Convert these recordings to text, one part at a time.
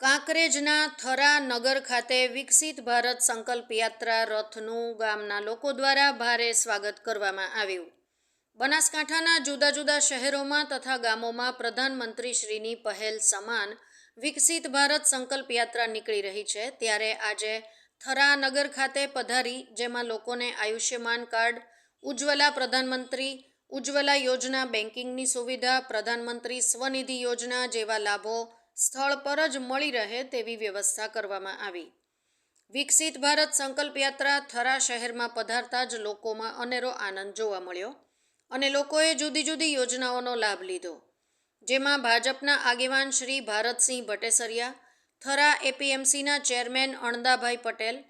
કાંકરેજના થરા નગર ખાતે વિકસિત ભારત સંકલ્પ યાત્રા રથનું ગામના લોકો દ્વારા ભારે સ્વાગત કરવામાં આવ્યું. બનાસકાંઠાના જુદા જુદા શહેરોમાં તથા ગામોમાં પ્રધાનમંત્રીશ્રીની પહેલ સમાન વિકસિત ભારત સંકલ્પ યાત્રા નીકળી રહી છે. ત્યારે આજે થરા નગર ખાતે પધારી જેમાં લોકોને આયુષ્યમાન કાર્ડ, ઉજ્જવલા પ્રધાનમંત્રી ઉજ્જવલા યોજના, બેન્કિંગની સુવિધા, પ્રધાનમંત્રી સ્વનિધિ યોજના જેવા લાભો સ્થળ પર જ મળી રહે તેવી વ્યવસ્થા કરવામાં આવી. વિકસિત ભારત સંકલ્પ યાત્રા થરા શહેરમાં પધારતા જ લોકોમાં અનેરો આનંદ જોવા મળ્યો અને લોકોએ જુદી જુદી યોજનાઓનો લાભ લીધો. જેમાં ભાજપના આગેવાન શ્રી ભારતસિંહ ભટ્ટેસરિયા, થરા એપીએમસીના ચેરમેન અણદાભાઈ પટેલ,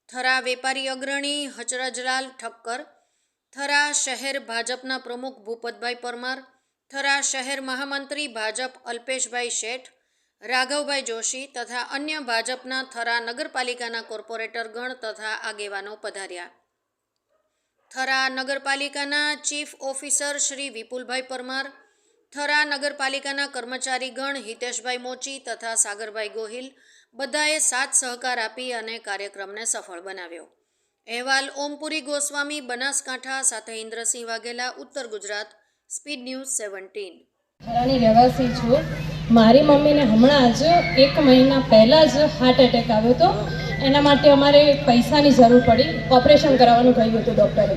થરા વેપારી અગ્રણી હચરજલાલ ઠક્કર, થરા શહેર ભાજપના પ્રમુખ ભૂપતભાઈ પરમાર, થરા શહેર મહામંત્રી ભાજપ અલ્પેશભાઈ શેઠ, રાઘવભાઈ જોશી તથા અન્ય ભાજપના થરા નગરપાલિકાના કોર્પોરેટરગણ તથા આગેવાનો પધાર્યા. થરા નગરપાલિકાના ચીફ ઓફિસર શ્રી વિપુલભાઈ પરમાર, થરા નગરપાલિકાના કર્મચારીગણ હિતેશભાઈ મોચી તથા સાગરભાઈ ગોહિલ બધાએ સાથ સહકાર આપી અને કાર્યક્રમને સફળ બનાવ્યો. અહેવાલ ઓમપુરી ગોસ્વામી, બનાસકાંઠા. સાથે ઇન્દ્રસિંહ વાઘેલા, ઉત્તર ગુજરાત, સ્પીડ ન્યૂઝ 17. થરાની રહેવાસી છું. મારી મમ્મીને હમણાં જ 1 મહિના પહેલાં જ હાર્ટ એટેક આવ્યો હતો. એના માટે અમારે પૈસાની જરૂર પડી. ઓપરેશન કરાવવાનું કહ્યું હતું ડૉક્ટરે,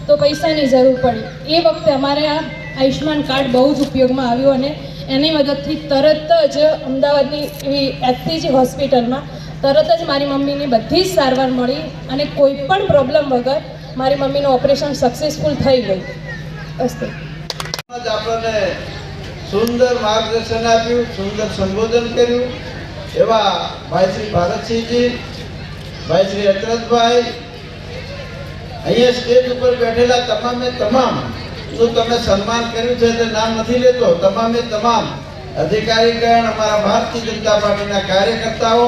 તો પૈસાની જરૂર પડી. એ વખતે અમારે આ આયુષ્યમાન કાર્ડ બહુ જ ઉપયોગમાં આવ્યું અને એની મદદથી તરત જ અમદાવાદની એવી એચસીજી હોસ્પિટલમાં તરત જ મારી મમ્મીની બધી જ સારવાર મળી અને કોઈ પણ પ્રોબ્લેમ વગર મારી મમ્મીનું ઓપરેશન સક્સેસફુલ થઈ ગયું. અસ્તુ. આપણને સુંદર માર્ગદર્શન આપ્યું, સુંદર સંબોધન કર્યું એવા ભાઈ શ્રી ભારતસિંહજી, ભાઈ શ્રી હચરતભાઈ, અહીંયા સ્ટેજ ઉપર બેઠેલા તમામે તમામ, શું તમે સન્માન કર્યું છે તે નામ નથી લેતો, તમામે તમામ અધિકારીગણ, અમારા ભારતીય જનતા પાર્ટીના કાર્યકર્તાઓ,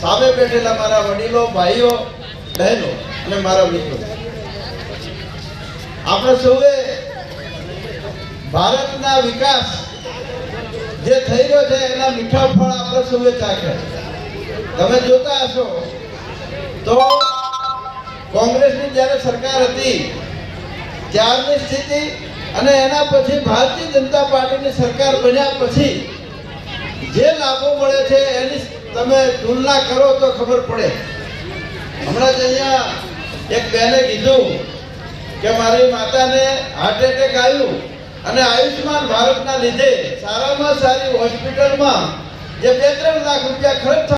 સામે બેઠેલા મારા વડીલો, ભાઈઓ, બહેનો અને મારા મિત્રો, આપણે સૌએ ભારતના વિકાસ જે થઈ રહ્યો છે એના મીઠા ફળ આપણે સૌએ ચાખ્યા. તમે જોતા હશો તો કોંગ્રેસની જ્યારે સરકાર હતી ત્યારની સ્થિતિ અને એના પછી ભારતીય જનતા પાર્ટીની સરકાર બન્યા પછી જે લાભો મળે છે એની તમે તુલના કરો તો ખબર પડે. હમણાં જ અહીંયા એક બહેને કીધું કે મારી માતાને હાર્ટ એટેક આવ્યું અને આયુષ્યમાન ભારતના લીધે સારામાં સારી હોસ્પિટલમાં જે 2-3 લાખ રૂપિયા ખર્ચ